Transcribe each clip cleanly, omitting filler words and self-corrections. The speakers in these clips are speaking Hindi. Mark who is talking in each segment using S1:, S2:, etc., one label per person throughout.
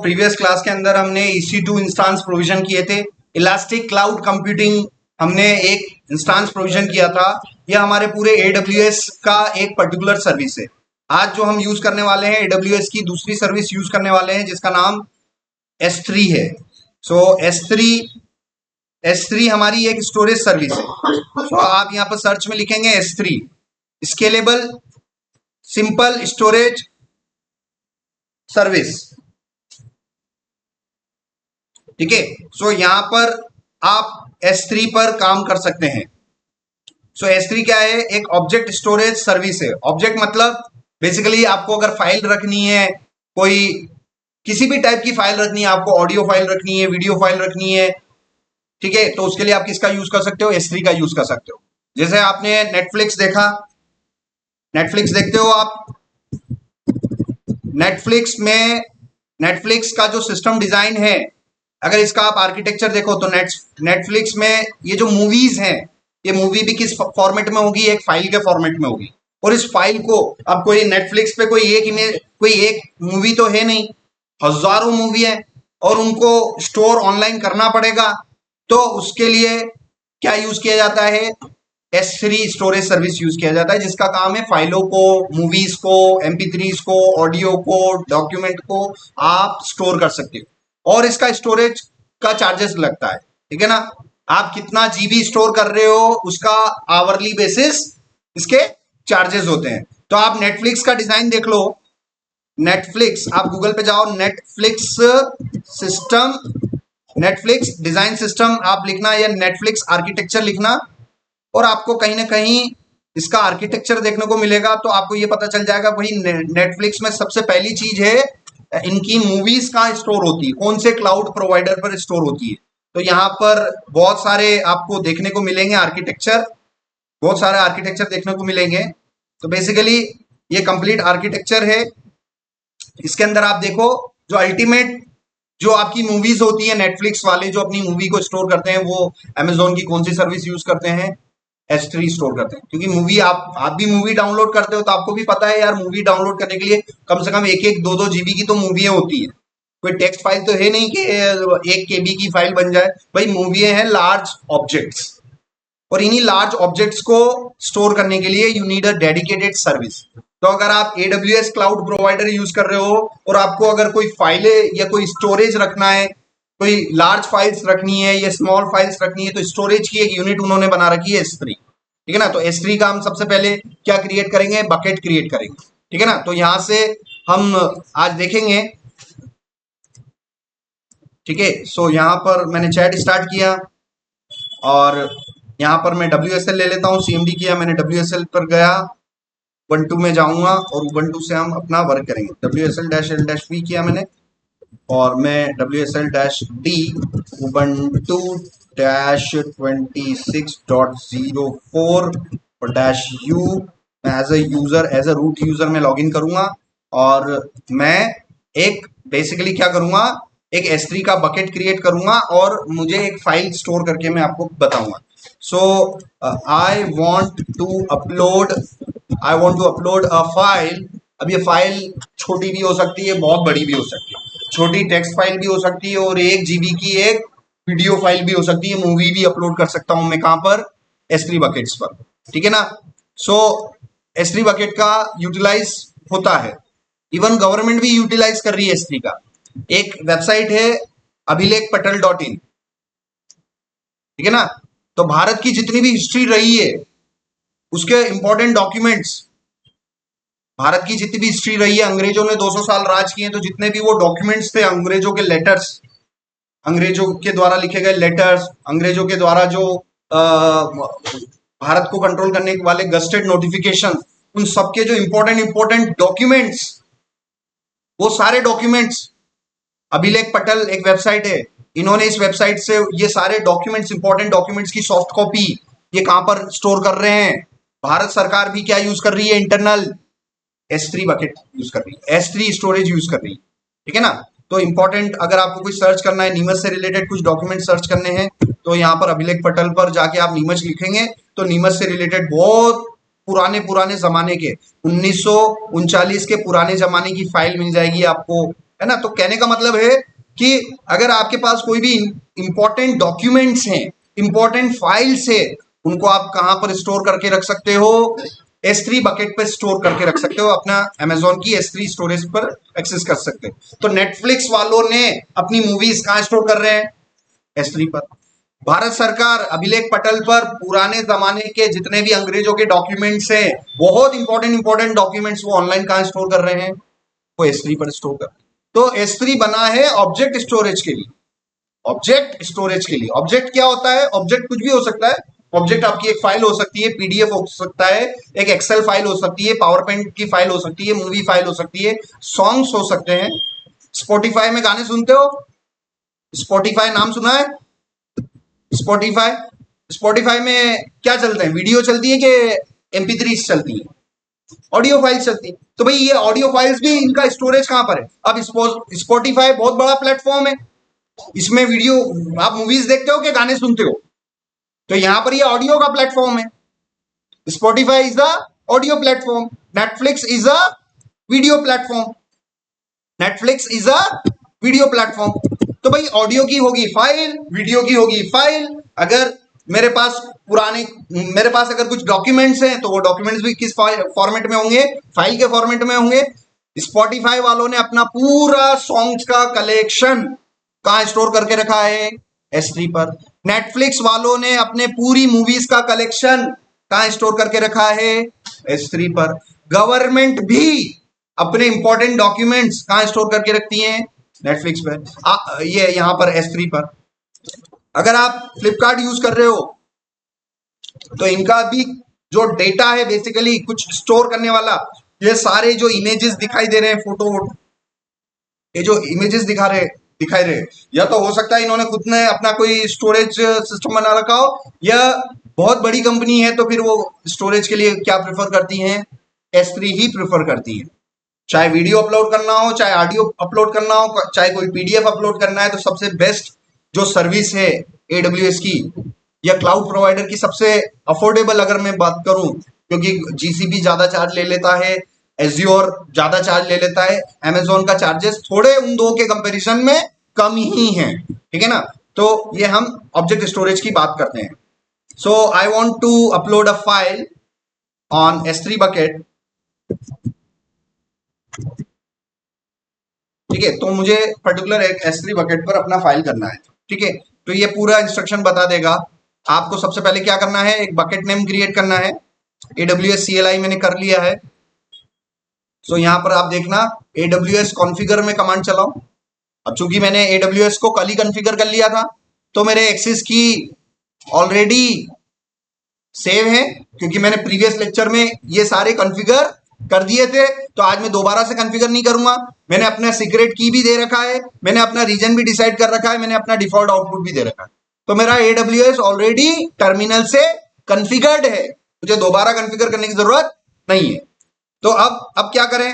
S1: प्रीवियस क्लास के अंदर हमने EC2 इंस्टांस प्रोविजन किए थे। इलास्टिक क्लाउड कंप्यूटिंग हमने एक इंस्टांस प्रोविजन किया था। यह हमारे पूरे AWS का एक पर्टिकुलर सर्विस है। आज जो हम यूज करने वाले हैं AWS की दूसरी सर्विस यूज करने वाले हैं जिसका नाम S3 है। S3 हमारी एक स्टोरेज सर्विस है। आप यहाँ पर सर्च में लिखेंगे S3 scalable simple storage service. ठीक है। यहाँ पर आप S3 पर काम कर सकते हैं। S3 क्या है? एक ऑब्जेक्ट स्टोरेज सर्विस है। ऑब्जेक्ट मतलब बेसिकली आपको अगर फाइल रखनी है, कोई किसी भी टाइप की फाइल रखनी है, आपको ऑडियो फाइल रखनी है, वीडियो फाइल रखनी है, ठीक है, तो उसके लिए आप किसका यूज कर सकते हो? S3 का यूज कर सकते हो। जैसे आपने नेटफ्लिक्स देखा, नेटफ्लिक्स देखते हो आप, नेटफ्लिक्स का जो सिस्टम डिजाइन है, अगर इसका आप आर्किटेक्चर देखो तो नेटफ्लिक्स में ये जो मूवीज हैं, ये मूवी भी किस फॉर्मेट में होगी? एक फाइल के फॉर्मेट में होगी। और इस फाइल को अब कोई नेटफ्लिक्स पे कोई एक मूवी तो है नहीं, हजारों मूवी है और उनको स्टोर ऑनलाइन करना पड़ेगा। तो उसके लिए क्या यूज किया जाता है? S3 स्टोरेज सर्विस यूज किया जाता है, जिसका काम है फाइलों को, मूवीज को, MP3s को, ऑडियो को, डॉक्यूमेंट को आप स्टोर कर सकते हो। और इसका स्टोरेज का चार्जेस लगता है, ठीक है ना। आप कितना GB स्टोर कर रहे हो उसका आवरली बेसिस इसके चार्जेस होते हैं। तो आप नेटफ्लिक्स का डिजाइन देख लो। नेटफ्लिक्स, आप गूगल पे जाओ, नेटफ्लिक्स डिजाइन सिस्टम आप लिखना या नेटफ्लिक्स आर्किटेक्चर लिखना, और आपको कहीं ना कहीं इसका आर्किटेक्चर देखने को मिलेगा। तो आपको ये पता चल जाएगा भाई नेटफ्लिक्स में सबसे पहली चीज है इनकी मूवीज कहाँ स्टोर होती है, कौन से क्लाउड प्रोवाइडर पर स्टोर होती है। तो यहाँ पर बहुत सारे आपको देखने को मिलेंगे आर्किटेक्चर, बहुत सारे आर्किटेक्चर देखने को मिलेंगे। तो बेसिकली ये कंप्लीट आर्किटेक्चर है। इसके अंदर आप देखो, जो अल्टीमेट जो आपकी मूवीज होती है, नेटफ्लिक्स वाले जो अपनी मूवी को स्टोर करते हैं, वो अमेजोन की कौन सी सर्विस यूज करते हैं? S3 स्टोर करते हैं। क्योंकि मूवी आप भी मूवी डाउनलोड करते हो तो आपको भी पता है यार, मूवी डाउनलोड करने के लिए कम से कम 1-2 GB की तो मूवियां होती है। कोई टेक्स्ट फाइल तो है नहीं कि 1 KB की फाइल बन जाए। भाई मूवियां हैं लार्ज ऑब्जेक्ट्स, और इन्हीं लार्ज ऑब्जेक्ट्स को स्टोर करने के लिए you need a dedicated service. तो अगर आप AWS क्लाउड प्रोवाइडर यूज कर रहे हो और आपको अगर कोई फाइलें या कोई स्टोरेज रखना है, कोई लार्ज फाइल्स रखनी है या स्मॉल फाइल्स रखनी है, तो स्टोरेज की एक यूनिट उन्होंने बना रखी है S3, ठीक है ना। तो S3 का हम सबसे पहले क्या क्रिएट करेंगे? बकेट क्रिएट करेंगे, ठीक है ना। तो यहां से हम आज देखेंगे, ठीक है। यहाँ पर मैंने चैट स्टार्ट किया और यहाँ पर मैं WSL ले लेता हूँ। CMD किया मैंने, WSL पर गया, Ubuntu में जाऊंगा और Ubuntu से हम अपना वर्क करेंगे। WSL-L-V किया मैंने और मैं WSL-D Ubuntu -26.04 और -U as A root user में लॉगिन करूंगा। और मैं एक बेसिकली क्या करूंगा? एक S3 का बकेट क्रिएट करूंगा और मुझे एक फाइल स्टोर करके मैं आपको बताऊंगा। I want to upload a file. अब ये फाइल छोटी भी हो सकती है, बहुत बड़ी भी हो सकती है। छोटी टेक्स्ट फाइल भी हो सकती है और 1 GB की एक वीडियो फाइल भी हो सकती है। मूवी भी अपलोड कर सकता हूं मैं कहां पर? S3 बकेट्स पर, ठीक है ना। S3 बकेट का यूटिलाइज होता है, इवन गवर्नमेंट भी यूटिलाइज कर रही है S3 का। एक वेबसाइट है abhilekpatel.in, ठीक है ना। तो भारत की जितनी भी हिस्ट्री रही है उसके इंपॉर्टेंट डॉक्यूमेंट्स, भारत की जितनी भी हिस्ट्री रही है, अंग्रेजों ने 200 साल राज किए, तो जितने भी वो डॉक्यूमेंट्स थे, अंग्रेजों के लेटर्स, अंग्रेजों के द्वारा लिखे गए लेटर्स, अंग्रेजों के द्वारा जो भारत को कंट्रोल करने वाले गस्टेड नोटिफिकेशन, उन सबके जो इंपॉर्टेंट डॉक्यूमेंट्स, वो सारे डॉक्यूमेंट्स अभिलेख पटेल एक वेबसाइट है, इन्होंने इस वेबसाइट से ये सारे डॉक्यूमेंट्स, इंपॉर्टेंट डॉक्यूमेंट्स की सॉफ्ट कॉपी ये कहां पर स्टोर कर रहे हैं? भारत सरकार भी क्या यूज कर रही है? इंटरनल S3 बकेट यूज कर रही है, S3 स्टोरेज यूज कर रही है, ठीक है ना। तो इंपॉर्टेंट अगर आपको कुछ सर्च करना है, नीमच से रिलेटेड कुछ डॉक्यूमेंट सर्च करने हैं, तो यहाँ पर अभिलेख पटेल पर जाके आप नीमच लिखेंगे तो नीमच से रिलेटेड बहुत पुराने जमाने के 1939 के पुराने जमाने की फाइल मिल जाएगी आपको। है ना। तो कहने का मतलब है कि अगर आपके पास कोई भी इंपॉर्टेंट डॉक्यूमेंट्स हैं, इंपॉर्टेंट फाइल्स है, उनको आप कहां पर स्टोर करके रख सकते हो, S3 बकेट पे स्टोर करके रख सकते हो, अपना अमेजोन की S3 स्टोरेज पर एक्सेस कर सकते हो। तो नेटफ्लिक्स वालों ने अपनी मूवीज कहां स्टोर कर रहे हैं, S3 पर। भारत सरकार अभिलेख पटल पर पुराने जमाने के जितने भी अंग्रेजों के डॉक्यूमेंट्स हैं, बहुत इंपॉर्टेंट डॉक्यूमेंट्स, वो ऑनलाइन कहां स्टोर कर रहे हैं, वो S3 पर स्टोर कर। तो S3 बना है ऑब्जेक्ट स्टोरेज के लिए। ऑब्जेक्ट स्टोरेज के लिए ऑब्जेक्ट क्या होता है, ऑब्जेक्ट कुछ भी हो सकता है। ऑब्जेक्ट आपकी एक फाइल हो सकती है, पीडीएफ हो सकता है, एक एक्सेल फाइल हो सकती है, पावर पॉइंट की फाइल हो सकती है, मूवी फाइल हो सकती है, सॉन्ग्स हो सकते हैं। स्पॉटिफाई में गाने सुनते हो, स्पॉटिफाई नाम सुना है, स्पॉटिफाई। स्पॉटिफाई में क्या चलते हैं, वीडियो चलती है कि MP3 चलती है, ऑडियो फाइल्स चलती है। तो भाई ये ऑडियो फाइल्स भी, इनका स्टोरेज कहां पर है। अब स्पॉटिफाई बहुत बड़ा प्लेटफॉर्म है, इसमें वीडियो, आप मूवीज देखते हो कि गाने सुनते हो, तो यहां पर ये ऑडियो का प्लेटफॉर्म है। Spotify is the audio platform, Netflix is a video platform, Netflix is a video platform. तो भाई ऑडियो की होगी फाइल, वीडियो की होगी फाइल। अगर मेरे पास मेरे पास अगर कुछ डॉक्यूमेंट्स हैं, तो वो डॉक्यूमेंट्स भी किस फॉर्मेट में होंगे, फाइल के फॉर्मेट में होंगे। स्पॉटिफाई वालों ने अपना पूरा सॉन्ग्स का कलेक्शन कहां स्टोर करके रखा है, S3 पर। नेटफ्लिक्स वालों ने अपने पूरी मूवीज का कलेक्शन कहां स्टोर करके रखा है, S3 पर। गवर्नमेंट भी अपने इंपॉर्टेंट डॉक्यूमेंट्स कहां स्टोर करके रखती हैं, नेटफ्लिक्स पर, ये यहां पर S3 पर। अगर आप फ्लिपकार्ट यूज कर रहे हो, तो इनका भी जो डेटा है बेसिकली कुछ स्टोर करने वाला, ये सारे जो इमेजेस दिखाई दे रहे हैं, फोटो, ये जो इमेजेस दिखाई रहे, या तो हो सकता है इन्होंने खुद ने अपना कोई स्टोरेज सिस्टम बना रखा हो, या बहुत बड़ी कंपनी है तो फिर वो स्टोरेज के लिए क्या प्रेफर करती हैं, S3 ही प्रेफर करती है। चाहे वीडियो अपलोड करना हो, चाहे ऑडियो अपलोड करना हो, चाहे कोई PDF अपलोड करना है, तो सबसे बेस्ट जो सर्विस है AWS की या क्लाउड प्रोवाइडर की, सबसे अफोर्डेबल अगर मैं बात करूं, क्योंकि GCP ज्यादा चार्ज ले लेता है, एज्योर ज्यादा चार्ज ले लेता है, Amazon का चार्जेस थोड़े उन दो के कंपैरिजन में कम ही हैं, ठीक है ना। तो ये हम ऑब्जेक्ट स्टोरेज की बात करते हैं। So I want to upload a file on S3 bucket, ठीक है। तो मुझे पर्टिकुलर एक S3 बकेट पर अपना फाइल करना है, ठीक है। तो ये पूरा इंस्ट्रक्शन बता देगा आपको। सबसे पहले क्या करना है, एक बकेट नेम क्रिएट करना है। AWS CLI मैंने कर लिया है। सो यहां पर आप देखना AWS कॉन्फ़िगर में कमांड चलाओ। अब चूंकि मैंने AWS को कल ही कॉन्फ़िगर कर लिया था, तो मेरे एक्सेस की ऑलरेडी सेव है, क्योंकि मैंने प्रीवियस लेक्चर में ये सारे कॉन्फ़िगर कर दिए थे। तो आज मैं दोबारा से कॉन्फ़िगर नहीं करूंगा। मैंने अपना सीक्रेट की भी दे रखा है, मैंने अपना रीजन भी डिसाइड कर रखा है, मैंने अपना डिफॉल्ट आउटपुट भी दे रखा है। तो मेरा AWS ऑलरेडी टर्मिनल से कॉन्फ़िगर्ड है, मुझे दोबारा कॉन्फ़िगर करने की जरूरत नहीं है। तो अब क्या करें,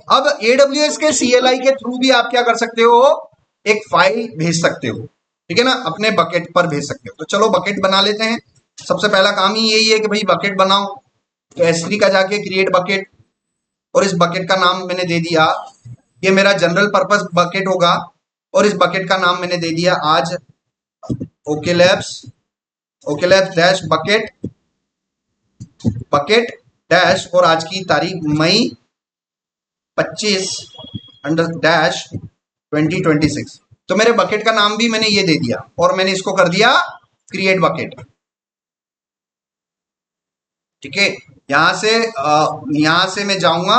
S1: अब AWS के CLI के थ्रू भी आप क्या कर सकते हो, एक फाइल भेज सकते हो, ठीक है ना, अपने बकेट पर भेज सकते हो। तो चलो बकेट बना लेते हैं। सबसे पहला काम ही यही है कि भाई बकेट बनाओ। तो S3 का जाके क्रिएट बकेट, और इस बकेट का नाम मैंने दे दिया, ये मेरा जनरल पर्पस बकेट होगा, और इस बकेट का नाम मैंने दे दिया आज okay labs dash bucket bucket dash, और आज की तारीख मई 25 अंडर डैश 2026। तो मेरे बकेट का नाम भी मैंने ये दे दिया, और मैंने इसको कर दिया क्रिएट बकेट, ठीक है। यहां से मैं जाऊंगा,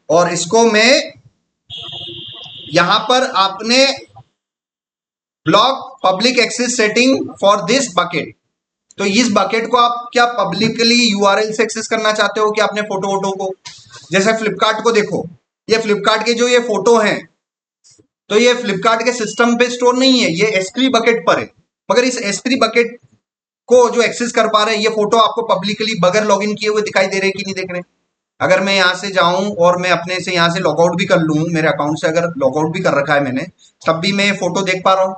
S1: और इसको मैं यहां पर आपने block public access setting for this bucket. तो इस बकेट को आप क्या पब्लिकली URL से एक्सेस करना चाहते हो कि अपने फोटो वोटो को, जैसे फ्लिपकार्ट को देखो, ये फ्लिपकार्ट के जो ये फोटो हैं, तो ये फ्लिपकार्ट के सिस्टम पे स्टोर नहीं है, ये S3 बकेट पर है। मगर इस S3 बकेट को जो एक्सेस कर पा रहे हैं, ये फोटो आपको पब्लिकली बगैर लॉगिन किए हुए दिखाई दे रहे हैं कि नहीं देख रहे। अगर मैं यहाँ से जाऊं और मैं अपने से यहाँ से लॉग आउट भी कर लूं, मेरे अकाउंट से अगर लॉग आउट भी कर रखा है मैंने, तब भी मैं ये फोटो देख पा रहा हूँ।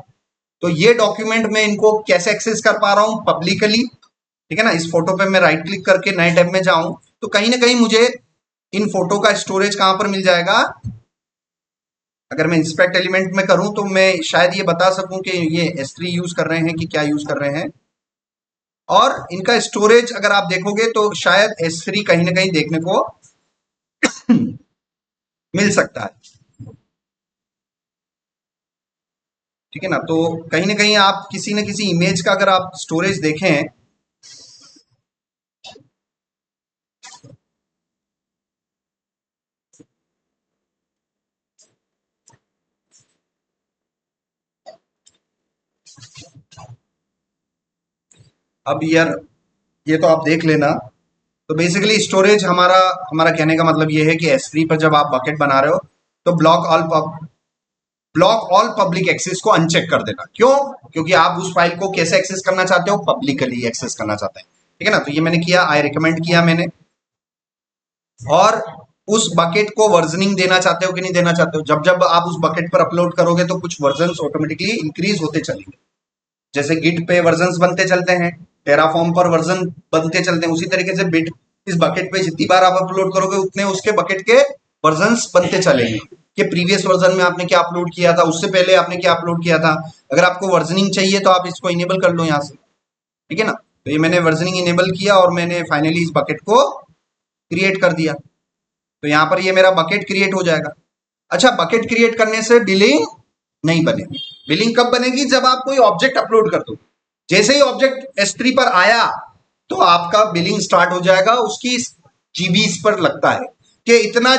S1: तो ये डॉक्यूमेंट मैं इनको कैसे एक्सेस कर पा रहा हूँ, पब्लिकली, ठीक है ना। इस फोटो पे मैं राइट क्लिक करके नए टैब में जाऊं, तो कहीं ना कहीं मुझे इन फोटो का स्टोरेज कहां पर मिल जाएगा, अगर मैं इंस्पेक्ट एलिमेंट में करूं तो मैं शायद ये बता सकूं कि ये S3 यूज कर रहे हैं कि क्या यूज कर रहे हैं। और इनका स्टोरेज अगर आप देखोगे तो शायद S3 कहीं ना कहीं देखने को मिल सकता है। ठीक है ना, तो कहीं ना कहीं आप किसी न किसी इमेज का अगर आप स्टोरेज देखें, अब यार ये तो आप देख लेना। तो बेसिकली स्टोरेज हमारा हमारा कहने का मतलब ये है कि S3 पर जब आप बकेट बना रहे हो तो ब्लॉक ऑल पब्लिक एक्सेस को अनचेक कर देना। क्यों? क्योंकि आप उस फाइल को कैसे एक्सेस करना चाहते हो, पब्लिकली एक्सेस करना चाहते हैं। ठीक है ना, तो ये मैंने किया, आई रिकमेंड किया मैंने। और उस बकेट को वर्जनिंग देना चाहते हो कि नहीं देना चाहते हो, जब जब आप उस बकेट पर अपलोड करोगे तो कुछ वर्जन ऑटोमेटिकली इंक्रीज होते चलेंगे। जैसे गिट पे वर्जन बनते चलते हैं, टेराफॉर्म पर वर्जन बनते चलते हैं, उसी तरीके से बिट इस बकेट पे जितनी बार आप अपलोड करोगे उतने उसके बकेट के वर्जन बनते चलेंगे कि प्रीवियस वर्जन में आपने क्या अपलोड किया था, उससे पहले आपने क्या अपलोड किया था। अगर आपको वर्जनिंग चाहिए तो आप इसको इनेबल कर लो यहाँ से। ठीक है ना, तो ये मैंने वर्जनिंग इनेबल किया और मैंने फाइनली इस बकेट को क्रिएट कर दिया। तो यहाँ पर ये मेरा बकेट क्रिएट हो जाएगा। अच्छा, बकेट क्रिएट करने से बिलिंग नहीं बनेगी। बिलिंग कब बनेगी? जब आप कोई ऑब्जेक्ट अपलोड कर दो। जैसे ही ऑब्जेक्ट S3 पर आया तो आपका बिलिंग स्टार्ट हो जाएगा। उसकी जीबी पर लगता है कि इतना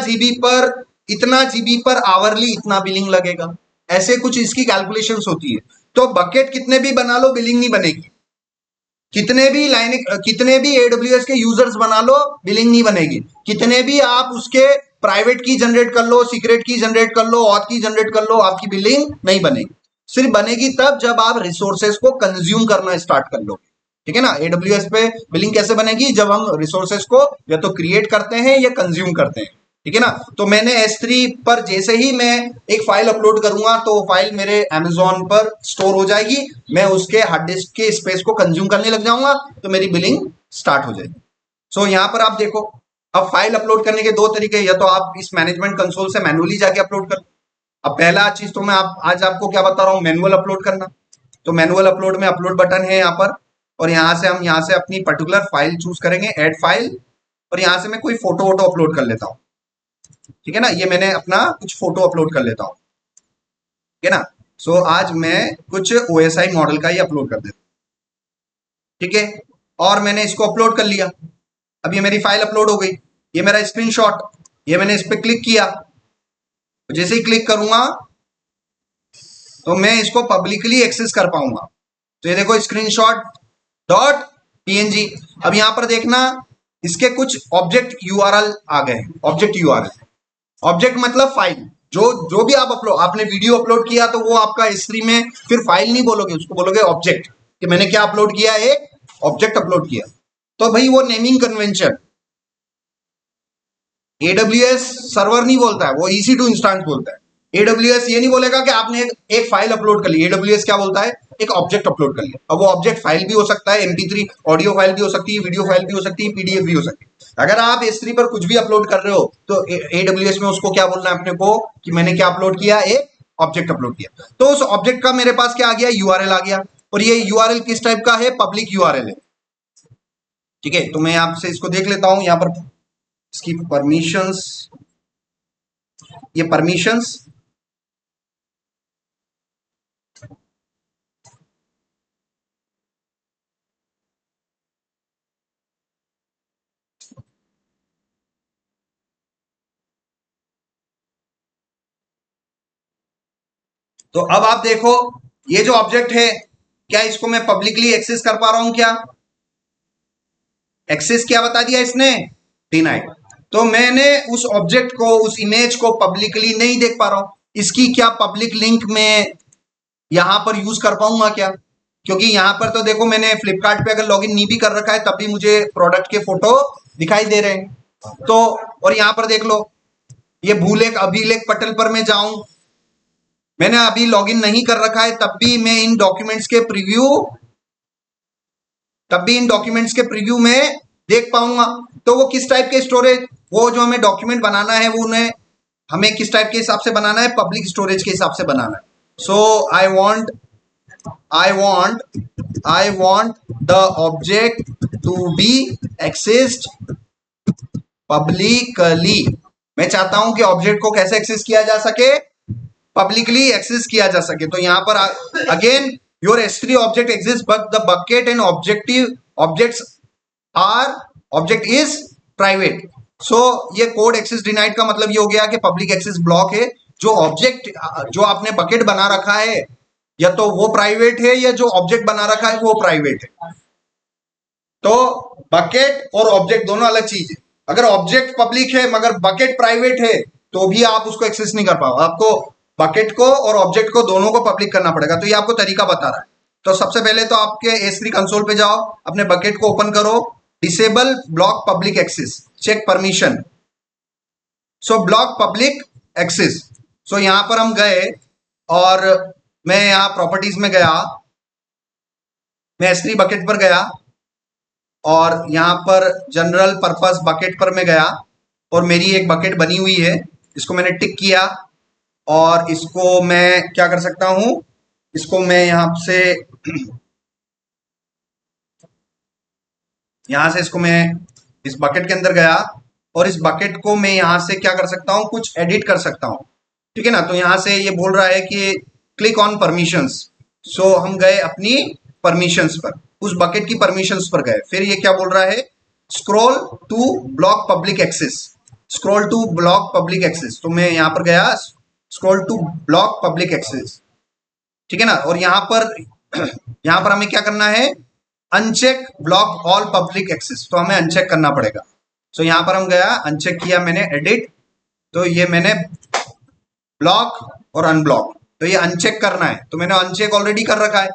S1: जीबी पर आवरली इतना बिलिंग लगेगा। ऐसे कुछ इसकी कैलकुलेशंस होती है। तो बकेट कितने भी बना लो बिलिंग नहीं बनेगी। कितने भी AWS के यूजर्स बना लो बिलिंग नहीं बनेगी। कितने भी आप उसके प्राइवेट की जनरेट कर लो, सीक्रेट की जनरेट कर लो, ऑथ की जनरेट कर लो, आपकी बिलिंग नहीं बनेगी। सिर्फ बनेगी तब जब आप रिसोर्सेज को कंज्यूम करना स्टार्ट कर लो। ठीक है ना, AWS पे बिलिंग कैसे बनेगी? जब हम रिसोर्सेज को या तो क्रिएट करते हैं या कंज्यूम करते हैं। ठीक है ना, तो मैंने S3 पर जैसे ही मैं एक फाइल अपलोड करूंगा तो फाइल मेरे Amazon पर स्टोर हो जाएगी। मैं उसके हार्ड डिस्क के स्पेस को कंज्यूम करने लग जाऊंगा तो मेरी बिलिंग स्टार्ट हो जाएगी। सो यहाँ पर आप देखो, अब फाइल अपलोड करने के दो तरीके, या तो आप इस मैनेजमेंट कंसोल से मैनुअली जाके अपलोड कर। अब पहला चीज तो मैं आज आपको क्या बता रहा हूँ, मैनुअल अपलोड करना। तो मैनुअल अपलोड में अपलोड बटन है यहाँ पर, और यहाँ से अपनी पर्टिकुलर फाइल चूज करेंगे, ऐड फाइल। और यहाँ से मैं कोई फोटो वोटो अपलोड कर लेता हूँ। ठीक है ना, ये मैंने अपना कुछ फोटो अपलोड कर लेता हूँ। ठीक है ना, सो आज मैं कुछ OSI मॉडल का ही अपलोड कर देता हूँ। ठीक है, और मैंने इसको अपलोड कर लिया। अब ये मेरी फाइल अपलोड हो गई। ये मेरा स्क्रीनशॉट, ये मैंने इस पर क्लिक किया। तो जैसे ही क्लिक करूंगा तो मैं इसको पब्लिकली एक्सेस कर पाऊंगा। तो ये देखो, स्क्रीनशॉट डॉट PNG। अब यहां पर देखना, इसके कुछ ऑब्जेक्ट URL आ गए। ऑब्जेक्ट URL, ऑब्जेक्ट मतलब फाइल। जो जो भी आप अपलोड, आपने वीडियो अपलोड किया तो वो आपका S3 में फिर फाइल नहीं बोलोगे, उसको बोलोगे ऑब्जेक्ट, कि मैंने क्या अपलोड किया, एक ऑब्जेक्ट अपलोड किया। तो भाई वो नेमिंग कन्वेंशन AWS सर्वर नहीं बोलता है, वो EC2 इंस्टेंस बोलता है। AWS ये नहीं बोलेगा कि आपने एक फाइल अपलोड कर ली। AWS क्या बोलता है? एक ऑब्जेक्ट अपलोड कर लिया। अब वो ऑब्जेक्ट फाइल भी हो सकता है, MP3 ऑडियो फाइल भी हो सकती है, वीडियो फाइल भी हो सकती है, PDF भी हो सकती है। अगर आप S3 पर कुछ भी अपलोड कर रहे हो तो AWS में उसको क्या बोलना है अपने को, कि मैंने क्या अपलोड किया, एक ऑब्जेक्ट अपलोड किया। तो उस ऑब्जेक्ट का मेरे पास क्या आ गया, URL आ गया। और ये URL किस टाइप का है? पब्लिक URL है। ठीक है, तो मैं आपसे इसको देख लेता हूं यहाँ पर, इसकी परमिशंस, ये परमिशंस। तो अब आप देखो, ये जो ऑब्जेक्ट है, क्या इसको मैं पब्लिकली एक्सेस कर पा रहा हूं? क्या एक्सेस क्या बता दिया इसने? डिनाइड। तो मैंने उस ऑब्जेक्ट को, उस इमेज को पब्लिकली नहीं देख पा रहा हूं। इसकी क्या पब्लिक लिंक में यहां पर यूज कर पाऊंगा क्या? क्योंकि यहां पर तो देखो, मैंने फ्लिपकार्ट पे अगर लॉगिन नहीं भी कर रखा है तब भी मुझे प्रोडक्ट के फोटो दिखाई दे रहे हैं। तो और यहां पर देख लो, ये भूलेख अभिलेख पटल पर मैं जाऊं, मैंने अभी लॉगिन नहीं कर रखा है तब भी मैं इन डॉक्यूमेंट्स के प्रीव्यू, तब भी इन डॉक्यूमेंट्स के प्रीव्यू में देख पाऊंगा। तो वो किस टाइप के स्टोरेज, वो जो हमें डॉक्यूमेंट बनाना है वो उन्हें हमें किस टाइप के हिसाब से बनाना है, पब्लिक स्टोरेज के हिसाब से बनाना है। So I want the object to be accessed publicly. मैं चाहता हूं कि ऑब्जेक्ट को कैसे एक्सेस किया जा सके, पब्लिकली एक्सेस किया जा सके। तो यहां पर again your S3 object exist but the bucket and objects are object is private. So ये कोड एक्सेस डिनाइड का मतलब ये हो गया कि पब्लिक एक्सेस ब्लॉक है। जो ऑब्जेक्ट जो आपने बकेट बना रखा है या तो वो प्राइवेट है या जो ऑब्जेक्ट बना रखा है वो प्राइवेट है। तो बकेट और ऑब्जेक्ट दोनों अलग चीज है। अगर ऑब्जेक्ट पब्लिक है मगर बकेट प्राइवेट है तो भी आप उसको एक्सेस नहीं कर पाओ। आपको बकेट को और ऑब्जेक्ट को दोनों को पब्लिक करना पड़ेगा। तो ये आपको तरीका बता रहा है। तो सबसे पहले तो आपके S3 कंसोल पे जाओ, अपने बकेट को ओपन करो, disable block public access, check permission. So block public access. So यहां पर हम गए और मैं यहां प्रॉपर्टीज में गया, मैं S3 बकेट पर गया और यहां पर जनरल पर्पस बकेट पर मैं गया और मेरी एक बकेट बनी हुई है, इसको मैंने टिक किया और इसको मैं क्या कर सकता हूं, इसको मैं यहां से इसको मैं इस बकेट के अंदर गया और इस बकेट को मैं यहां से क्या कर सकता हूं, कुछ एडिट कर सकता हूं। ठीक है ना। तो यहां से ये बोल रहा है कि क्लिक ऑन परमिशंस। सो हम गए अपनी परमिशंस पर, उस बकेट की परमिशंस पर गए। फिर ये क्या बोल रहा है, scroll to block public access, scroll to block public access. तो मैं यहां पर गया, scroll to block public access. ठीक है ना। और यहां पर हमें क्या करना है, uncheck block all public access. तो हमें अनचेक करना पड़ेगा। सो यहां पर हम गया, अनचेक किया मैंने, एडिट। तो ये मैंने ब्लॉक और अनब्लॉक, तो ये अनचेक करना है। तो मैंने अनचेक ऑलरेडी कर रखा है,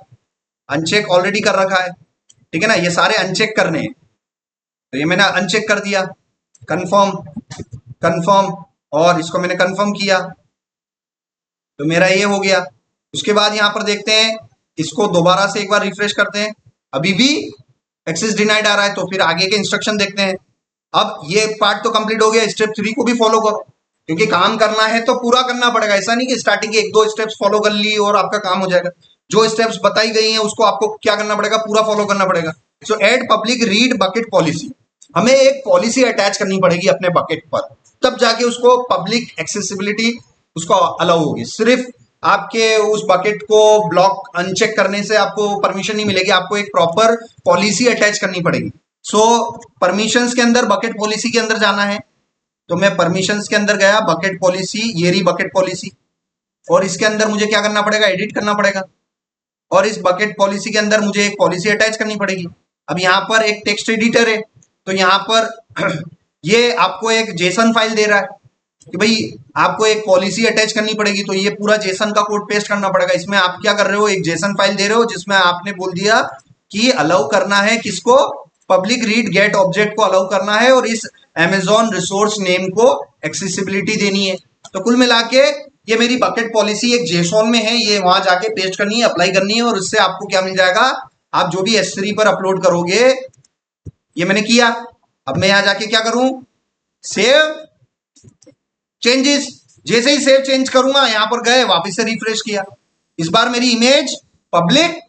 S1: अनचेक ऑलरेडी कर रखा है। ठीक है ना। ये सारे अनचेक करने हैं, तो ये मैंने अनचेक कर दिया। कंफर्म, कंफर्म, और इसको मैंने कंफर्म किया तो मेरा ये हो गया। उसके बाद यहां पर देखते हैं, इसको दोबारा से एक बार रिफ्रेश करते हैं, अभी भी एक्सेस डिनाइड आ रहा है। तो फिर आगे के इंस्ट्रक्शन देखते हैं। अब ये पार्ट तो कंप्लीट हो गया, स्टेप 3 को भी फॉलो करो, क्योंकि काम करना है तो पूरा करना पड़ेगा। ऐसा नहीं कि स्टार्टिंग के 1-2 स्टेप्स फॉलो कर ली और आपका काम हो जाएगा। जो स्टेप्स बताई गई हैं उसको आपको क्या करना पड़ेगा, पूरा फॉलो करना पड़ेगा। So add public read bucket policy, हमें एक पॉलिसी अटैच करनी पड़ेगी अपने बकेट पर, तब जाके उसको पब्लिक एक्सेसिबिलिटी उसको अलाउ होगी। सिर्फ आपके उस बकेट को ब्लॉक अनचेक करने से आपको परमिशन नहीं मिलेगी, आपको एक प्रॉपर पॉलिसी अटैच करनी पड़ेगी। सो परमिशंस के अंदर बकेट पॉलिसी के अंदर जाना है। तो मैं परमिशंस के अंदर गया, बकेट पॉलिसी, ये रही बकेट पॉलिसी। और इसके अंदर मुझे क्या करना पड़ेगा, एडिट करना पड़ेगा। और इस बकेट पॉलिसी के अंदर मुझे एक पॉलिसी अटैच करनी पड़ेगी। अब यहाँ पर एक टेक्स्ट एडिटर है, तो यहाँ पर ये आपको एक जेसन फाइल दे रहा है कि भाई आपको एक पॉलिसी अटैच करनी पड़ेगी। तो ये पूरा जेसन का कोड पेस्ट करना पड़ेगा। इसमें आप क्या कर रहे हो, एक जेसन फाइल दे रहे हो जिसमें आपने बोल दिया कि अलाउ करना है किसको, पब्लिक रीड गेट ऑब्जेक्ट को अलाउ करना है और इस अमेजॉन रिसोर्स नेम को एक्सेसिबिलिटी देनी है। तो कुल मिला के ये मेरी बकेट पॉलिसी एक जेसॉन में है, ये वहां जाके पेस्ट करनी है, अप्लाई करनी है और उससे आपको क्या मिल जाएगा, आप जो भी S3 पर अपलोड करोगे। ये मैंने किया। अब मैं यहां जाके क्या करूं, सेव चेंजेस। जैसे ही सेव चेंज करूंगा, यहां पर गए, वापस से रिफ्रेश किया, इस बार मेरी इमेज पब्लिक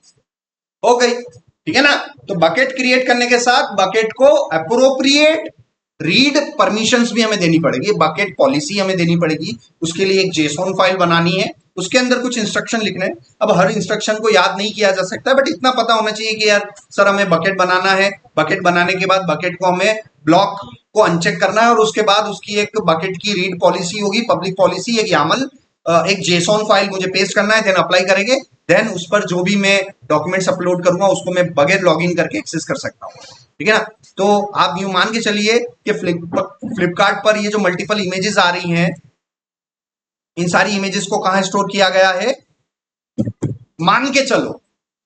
S1: हो गई। ठीक है ना। तो बकेट क्रिएट करने के साथ बकेट को अप्रोप्रिएट रीड परमिशंस भी हमें देनी पड़ेगी, बकेट पॉलिसी हमें देनी पड़ेगी। उसके लिए एक जेसॉन फाइल बनानी है, उसके अंदर कुछ इंस्ट्रक्शन लिखने हैं। अब हर इंस्ट्रक्शन को याद नहीं किया जा सकता, बट इतना पता होना चाहिए कि यार सर हमें बकेट बनाना है, बकेट बनाने के बाद बकेट को हमें ब्लॉक को अनचेक करना है और उसके बाद उसकी एक बकेट की रीड पॉलिसी होगी, पब्लिक पॉलिसी, एक यामल, एक जेसॉन फाइल मुझे पेस्ट करना है, देन अप्लाई करेंगे, देन उस पर जो भी मैं डॉक्यूमेंट्स अपलोड करूंगा उसको मैं बगैर लॉगिन करके एक्सेस कर सकता हूँ। ठीक है ना। तो आप यूं मान के चलिए कि फ्लिपकार्ट पर ये जो मल्टीपल इमेजेस आ रही हैं, इन सारी इमेजेस को कहां स्टोर किया गया है, मान के चलो,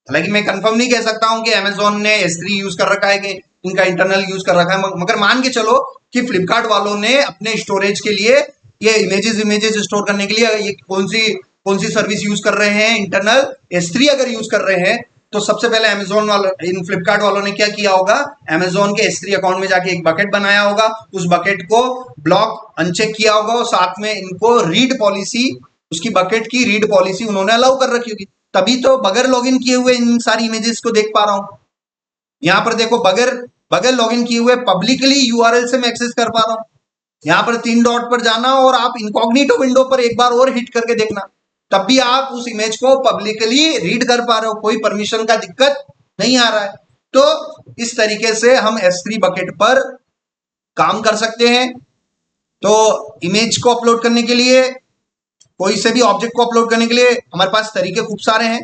S1: हालांकि मैं कंफर्म नहीं कह सकता हूं कि अमेजोन ने S3 यूज कर रखा है कि इनका इंटरनल यूज कर रखा है, मगर मान के चलो कि फ्लिपकार्ट वालों ने अपने स्टोरेज के लिए ये इमेजेस स्टोर करने के लिए ये कौन सी सर्विस यूज कर रहे हैं, इंटरनल S3 अगर यूज कर रहे हैं तो सबसे पहले अमेजोन वालों, इन फ्लिपकार्ट वालों ने क्या किया होगा, अमेजोन के S3 अकाउंट में जाके एक बकेट बनाया होगा, उस बकेट को ब्लॉक अनचेक किया होगा और साथ में इनको रीड पॉलिसी, उसकी बकेट की रीड पॉलिसी उन्होंने अलाउ कर रखी होगी, तभी तो बगैर लॉगिन किए हुए इन सारी इमेजेस को देख पा रहा हूं। यहां पर देखो, बगैर बगैर लॉगिन किए हुए पब्लिकली यूआरएल से मैं एक्सेस कर पा रहा हूं। यहां पर 3 डॉट पर जाना और आप इनकॉग्निटो विंडो पर एक बार और हिट करके देखना, तब भी आप उस इमेज को पब्लिकली रीड कर पा रहे हो, कोई परमिशन का दिक्कत नहीं आ रहा है। तो इस तरीके से हम S3 बकेट पर काम कर सकते हैं। तो इमेज को अपलोड करने के लिए, कोई से भी ऑब्जेक्ट को अपलोड करने के लिए हमारे पास तरीके खूब सारे हैं।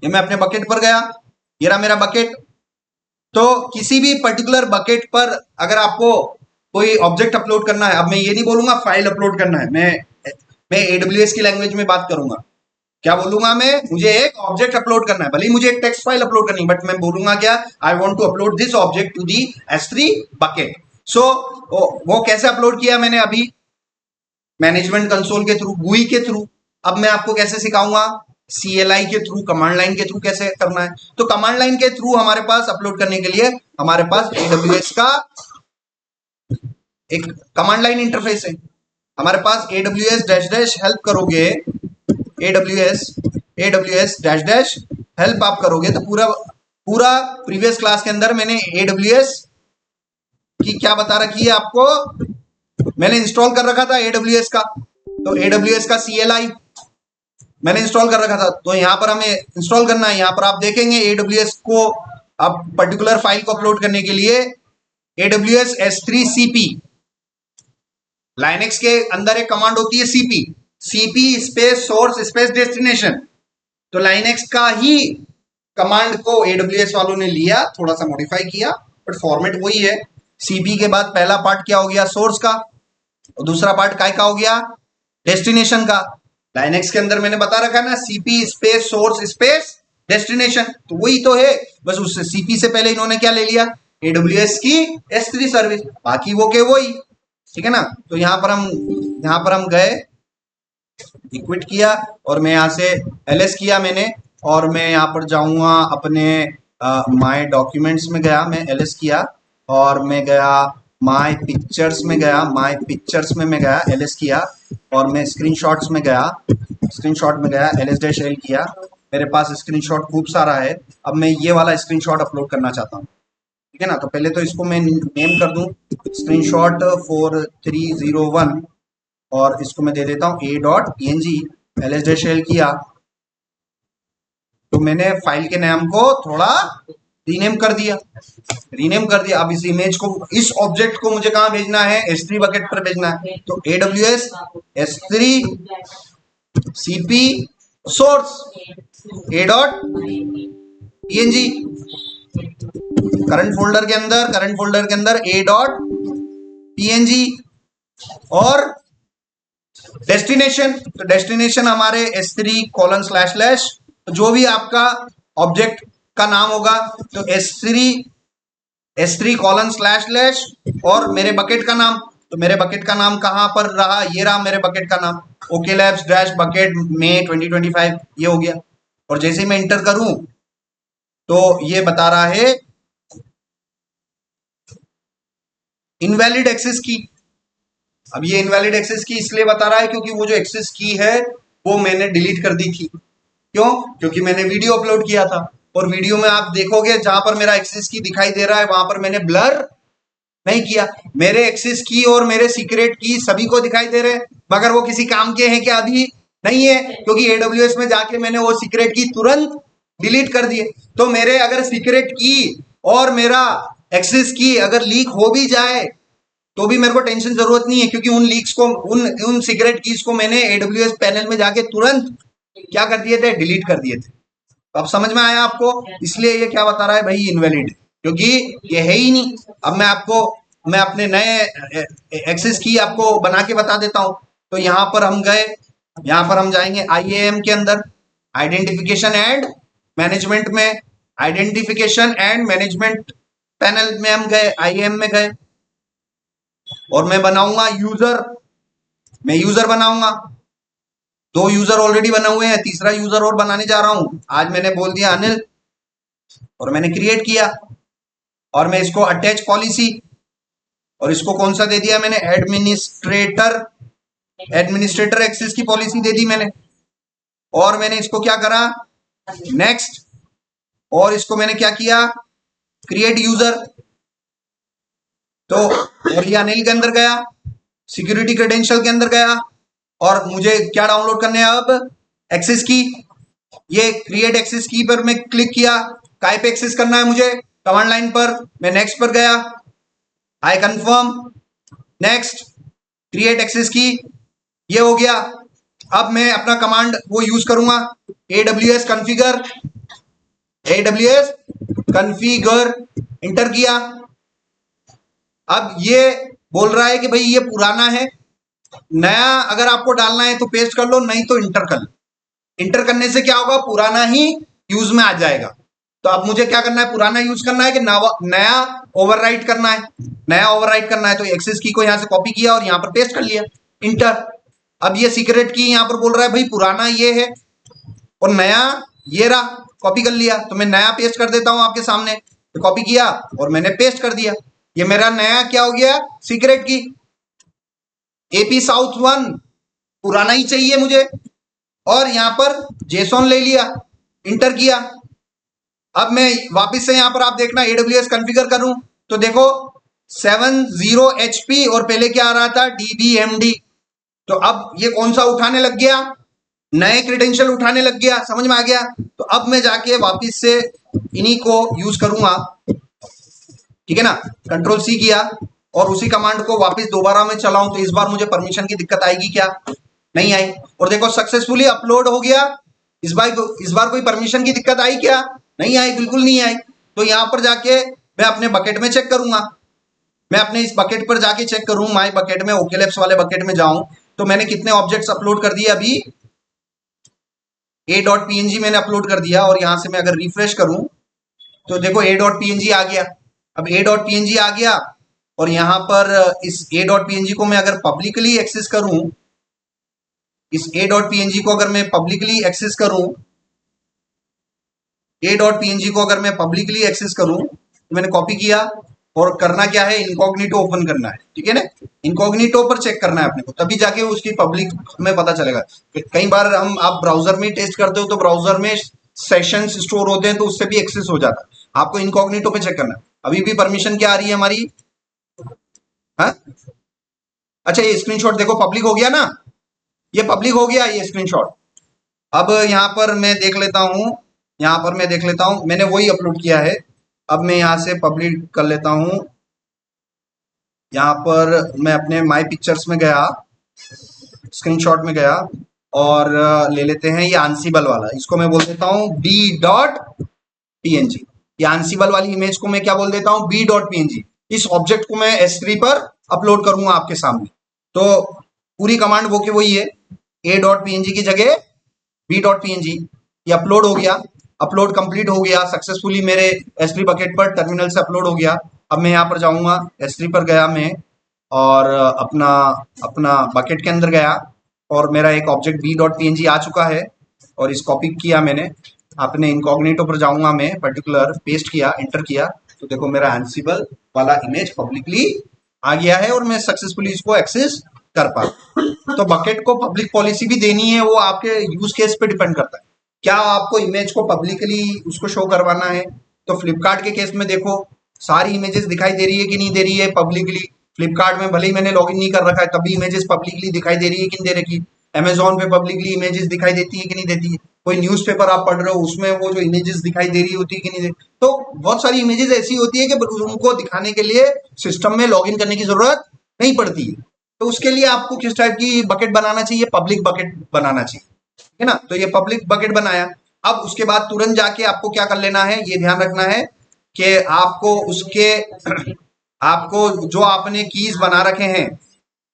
S1: ये मैं अपने बकेट पर गया, ये रहा मेरा बकेट। तो किसी भी पर्टिकुलर बकेट पर अगर आपको कोई ऑब्जेक्ट अपलोड करना है, अब मैं ये नहीं बोलूंगा फाइल अपलोड करना है, मैं AWS की लैंग्वेज में बात करूंगा। क्या बोलूंगा मैं, मुझे एक ऑब्जेक्ट अपलोड करना है, भले ही मुझे एक टेक्स्ट फाइल अपलोड करनी है, बट मैं बोलूंगा क्या, I want to upload this object to the S3 bucket. So वो कैसे अपलोड किया मैंने अभी, मैनेजमेंट कंसोल के थ्रू, GUI के थ्रू। अब मैं आपको कैसे सिखाऊंगा, CLI के थ्रू, कमांड लाइन के थ्रू कैसे करना है। तो कमांड लाइन के थ्रू हमारे पास अपलोड करने के लिए हमारे पास AWS का एक कमांड लाइन इंटरफेस है। हमारे पास AWS डैश डैश हेल्प करोगे, AWS डैश डैश हेल्प आप करोगे तो पूरा पूरा प्रीवियस क्लास के अंदर मैंने AWS की क्या बता रखी है आपको, मैंने इंस्टॉल कर रखा था AWS का। तो AWS का CLI मैंने इंस्टॉल कर रखा था, तो यहां पर हमें इंस्टॉल करना है। यहां पर आप देखेंगे AWS को, अब पर्टिकुलर फाइल को अपलोड करने के लिए AWS S3 CP, लाइनेक्स के अंदर एक कमांड होती है CP space source space destination. तो लाइनेक्स का ही कमांड को AWS वालों ने लिया, थोड़ा सा मॉडिफाई किया, बट फॉर्मेट वही है। CP के बाद पहला पार्ट क्या हो गया, सोर्स का, और दूसरा पार्ट काय का हो गया, डेस्टिनेशन का। लाइनेक्स के अंदर मैंने बता रखा है ना, CP space source space destination, तो वही तो है। बस उस CP से पहले इन्होंने क्या ले लिया, AWS की S3 सर्विस, बाकी वो के वही, ठीक है ना। तो यहाँ पर हम गए, इक्विट किया, और मैं यहाँ से LS किया मैंने, और मैं यहाँ पर जाऊंगा अपने माय डॉक्यूमेंट्स में गया, मैं LS किया, और मैं गया माय पिक्चर्स में गया, माय पिक्चर्स में मैं गया, LS किया, और मैं स्क्रीनशॉट्स में गया, स्क्रीनशॉट में गया, LS-L किया। मेरे पास स्क्रीनशॉट खूब सारा है। अब मैं ये वाला स्क्रीनशॉट अपलोड करना चाहता हूँ, ठीक है ना। तो पहले तो इसको मैं नेम कर दूं स्क्रीनशॉट 4301, और इसको मैं दे देता हूँ a.png, LS-L किया, तो मैंने फाइल के नाम को थोड़ा रीनेम कर दिया। अब इस इमेज को, इस ऑब्जेक्ट को मुझे कहाँ भेजना है, S3 बकेट पर भेजना है। तो AWS S3 CP source a.png, current folder के अंदर a.png, और डेस्टिनेशन, तो डेस्टिनेशन हमारे S3:// जो भी आपका ऑब्जेक्ट का नाम होगा, तो S3:// और मेरे बकेट का नाम, तो मेरे बकेट का नाम कहां पर रहा, ये रहा मेरे बकेट का नाम, ओके लैब्स डैश बकेट मई 2025, ये हो गया। और जैसे ही मैं इंटर करूं तो ये बता रहा है इनवैलिड एक्सेस की। अब ये इनवैलिड एक्सेस की इसलिए बता रहा है क्योंकि वो जो एक्सेस की है वो मैंने डिलीट कर दी थी। क्यों, क्योंकि मैंने वीडियो अपलोड किया था, और वीडियो में आप देखोगे जहां पर मेरा एक्सेस की दिखाई दे रहा है वहां पर मैंने ब्लर नहीं किया। मेरे एक्सेस की और मेरे सीक्रेट की सभी को दिखाई दे रहे हैं, मगर वो किसी काम के हैं क्या, अभी नहीं है, क्योंकि AWS में जाके मैंने वो सीक्रेट की तुरंत डिलीट कर दिए। तो मेरे अगर सीक्रेट की और मेरा एक्सेस की अगर लीक हो भी जाए तो भी मेरे को टेंशन जरूरत नहीं है, क्योंकि उन लीक्स को, उन सीक्रेट कीज को मैंने AWS पैनल में जाके तुरंत क्या कर दिए थे, डिलीट कर दिए थे। तो अब समझ में आया आपको, इसलिए ये क्या बता रहा है भाई, इनवैलिड, क्योंकि ये है ही नहीं। अब मैं अपने नए एक्सेस की आपको बना के बता देता हूं। तो यहां पर हम गए, यहां पर हम जाएंगे IAM के अंदर, आइडेंटिफिकेशन एंड मैनेजमेंट में, आइडेंटिफिकेशन एंड मैनेजमेंट पैनल में हम गए, IAM में गए, और मैं बनाऊंगा यूजर, मैं यूजर बनाऊंगा। 2 यूजर ऑलरेडी बने हुए हैं, तीसरा यूजर और बनाने जा रहा हूं। आज मैंने बोल दिया अनिल और मैंने क्रिएट किया और मैं इसको अटैच पॉलिसी और इसको कौन सा दे दिया मैंने, एडमिनिस्ट्रेटर एक्सेस की पॉलिसी दे दी मैंने। और मैंने इसको क्या करा, नेक्स्ट, और इसको मैंने क्या किया, क्रिएट यूजर। तो और ये अनिल के अंदर गया, सिक्योरिटी क्रेडेंशियल के अंदर गया और मुझे क्या डाउनलोड करने हैं अब, एक्सेस की। ये क्रिएट एक्सेस की पर मैं क्लिक किया, काय पे एक्सेस करना है मुझे, कमांड लाइन पर। मैं नेक्स्ट पर गया, I confirm, next, create access key, ये हो गया। अब मैं अपना कमांड वो यूज करूंगा, AWS कॉन्फ़िगर, इंटर किया। अब ये बोल रहा है कि भाई ये पुराना है, नया अगर आपको डालना है तो पेस्ट कर लो, नहीं तो इंटर कर लो। इंटर करने से क्या होगा, पुराना ही यूज में आ जाएगा। तो अब मुझे क्या करना है, पुराना यूज करना है कि नया ओवरराइट करना है। नया ओवरराइट करना है तो एक्सेस की को यहां से कॉपी किया और यहां पर पेस्ट कर लिया, इंटर। अब ये सीक्रेट की यहां पर बोल रहा है भाई पुराना ये है और नया ये रहा, कॉपी कर लिया। तो मैं नया पेस्ट कर देता हूं आपके सामने, तो कॉपी किया और मैंने पेस्ट कर दिया। ये मेरा नया क्या हो गया, सीक्रेट की। AP South 1 पुराना ही चाहिए मुझे और यहां पर जेसॉन ले लिया, इंटर किया। अब मैं वापस से यहां पर आप देखना AWS कॉन्फ़िगर करूं तो देखो 70 HP और पहले क्या आ रहा था, DBMD। तो अब ये कौन सा उठाने लग गया, नए क्रेडेंशियल उठाने लग गया, समझ में आ गया। तो अब मैं जाके वापस से इन्हीं को यूज करूंगा, ठीक है ना। कंट्रोल C किया और उसी कमांड को वापस दोबारा मैं चलाऊं तो इस बार मुझे परमिशन की दिक्कत आएगी क्या, नहीं आई। और देखो सक्सेसफुली अपलोड हो गया। इस बार कोई परमिशन की दिक्कत आई क्या, नहीं आई, बिल्कुल नहीं आई। तो यहां पर जाके मैं अपने बकेट में चेक करूंगा, मैं अपने इस बकेट पर जाके चेक करूं, माई बकेट में, ओकेलैप्स वाले बकेट में जाऊं तो मैंने कितने ऑब्जेक्ट्स अपलोड कर दिए। अभी a.png मैंने अपलोड कर दिया और यहां से मैं अगर रिफ्रेश करूं तो देखो a.png आ गया। अब a.png आ गया और यहां पर इस a.png को मैं अगर पब्लिकली एक्सेस करूं, इस a.png को अगर मैं पब्लिकली एक्सेस करूं, a.png को अगर मैं पब्लिकली एक्सेस करूं तो मैंने कॉपी किया और करना क्या है, इनकॉग्निटो ओपन करना है, ठीक है ना। इनकॉग्निटो पर चेक करना है अपने को, तभी जाके उसकी पब्लिक में पता चलेगा। कई बार आप ब्राउजर में टेस्ट करते हो तो ब्राउजर में सेशंस स्टोर होते हैं तो उससे भी एक्सेस हो जाता है। आपको इनकॉग्निटो पे चेक करना है। अभी भी परमिशन क्या आ रही है हमारी, हाँ, अच्छा ये स्क्रीनशॉट देखो पब्लिक हो गया ना, ये पब्लिक हो गया ये स्क्रीनशॉट। अब यहाँ पर मैं देख लेता हूँ, यहाँ पर मैं देख लेता हूँ, मैंने वही अपलोड किया है। अब मैं यहाँ से पब्लिक कर लेता हूँ। यहाँ पर मैं अपने माई पिक्चर्स में गया, स्क्रीनशॉट में गया और ले लेते हैं ये आंसिबल वाला, इसको मैं बोल देता हूँ b.png। ये आंसिबल वाली इमेज को मैं क्या बोल देता हूँ, b.png। इस ऑब्जेक्ट को मैं S3 पर अपलोड करूंगा आपके सामने। तो पूरी कमांड वो की वही है, a.png की जगह b.png। ये अपलोड हो गया, अपलोड कंप्लीट हो गया सक्सेसफुली मेरे S3 बकेट पर, टर्मिनल से अपलोड हो गया। अब मैं यहाँ पर जाऊंगा, S3 पर गया मैं और अपना बकेट के अंदर गया और मेरा एक ऑब्जेक्ट b.png आ चुका है और इस कॉपी किया मैंने। अपने इनकॉग्निटो पर जाऊंगा मैं, पर्टिकुलर पेस्ट किया, इंटर किया तो देखो मेरा एंसिबल वाला इमेज पब्लिकली आ गया है और मैं सक्सेसफुली इसको एक्सेस कर पा। तो बकेट को पब्लिक पॉलिसी भी देनी है, वो आपके यूज केस पे डिपेंड करता है। क्या आपको इमेज को पब्लिकली उसको शो करवाना है, तो फ्लिपकार्ट के केस में देखो सारी इमेजेस दिखाई दे रही है कि नहीं दे रही है पब्लिकली। फ्लिपकार्ट में भले ही मैंने लॉगिन नहीं कर रखा है तभी इमेजेस पब्लिकली दिखाई दे रही है कि नहीं दे रही। अमेजोन पे पब्लिकली इमेजेस दिखाई देती है कि नहीं देती है। कोई न्यूज़पेपर आप पढ़ रहे हो उसमें वो जो इमेजेस दिखाई दे रही होती है कि नहीं दे। तो बहुत सारी इमेजेस ऐसी होती है कि उनको दिखाने के लिए सिस्टम में लॉगिन करने की जरूरत नहीं पड़ती है। तो उसके लिए आपको किस टाइप की बकेट बनाना चाहिए, पब्लिक बकेट बनाना चाहिए, ठीक है ना। तो ये पब्लिक बकेट बनाया। अब उसके बाद तुरंत जाके आपको क्या कर लेना है, ये ध्यान रखना है कि आपको उसके आपको जो आपने कीज बना रखे हैं,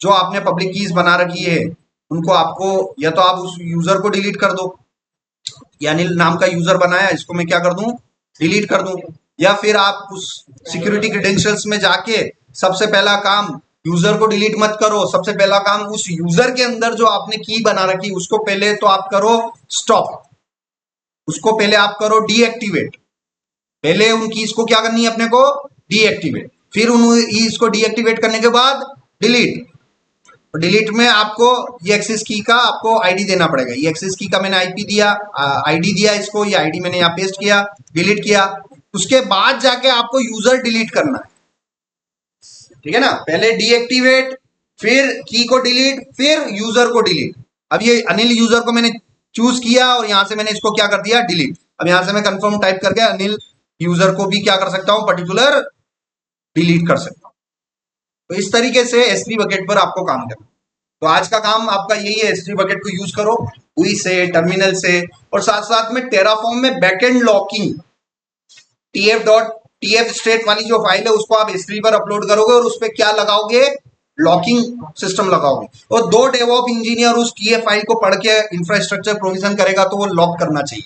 S1: जो आपने पब्लिक कीज बना रखी है उनको आपको या तो आप उस यूजर को डिलीट कर दो, यानी नाम का यूजर बनाया इसको मैं क्या कर दूं, डिलीट कर दूं। या फिर आप उस सिक्योरिटी क्रेडेंशियल्स में जाके सबसे पहला काम यूजर को डिलीट मत करो। सबसे पहला काम उस यूजर के अंदर जो आपने की बना रखी उसको पहले तो आप करो स्टॉप, उसको पहले आप करो डीएक्टिवेट। पहले उन कीज को क्या करनी है अपने को, डीएक्टिवेट। फिर उन इसको डीएक्टिवेट करने के बाद डिलीट। डिलीट में आपको ये एक्सेस की का आपको आईडी देना पड़ेगा। ये एक्सेस की का मैंने आईपी दिया, आईडी दिया इसको, ये आईडी मैंने यहाँ पेस्ट किया, डिलीट किया। उसके बाद जाके आपको यूजर डिलीट करना है, ठीक है ना। पहले डीएक्टिवेट, फिर की को डिलीट, फिर यूजर को डिलीट। अब ये अनिल यूजर को मैंने चूज किया और यहां से मैंने इसको क्या कर दिया, डिलीट। अब यहां से मैं कंफर्म टाइप करके अनिल यूजर को भी क्या कर सकता हूं, पर्टिकुलर डिलीट कर सकता हूं। तो इस तरीके से S3 बकेट पर आपको काम करना। तो आज का काम आपका यही है, S3 बकेट को यूज करो UI से, टर्मिनल से, और साथ साथ में टेराफॉर्म में बैकएंड लॉकिंग tf स्टेट वाली जो फाइल है उसको आप S3 पर अपलोड करोगे और उस पर क्या लगाओगे, लॉकिंग सिस्टम लगाओगे। और दो डेवऑप इंजीनियर उस की फाइल को पढ़ के इंफ्रास्ट्रक्चर प्रोविजन करेगा तो वो लॉक करना चाहिए।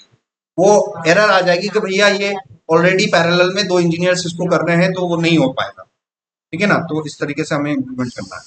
S1: वो एरर आ जाएगी कि भैया ये ऑलरेडी पैरेलल में दो इंजीनियर्स इसको कर रहे हैं तो वो नहीं हो पाएगा, ठीक है ना। तो इस तरीके से हमें इम्प्लीमेंट करना है।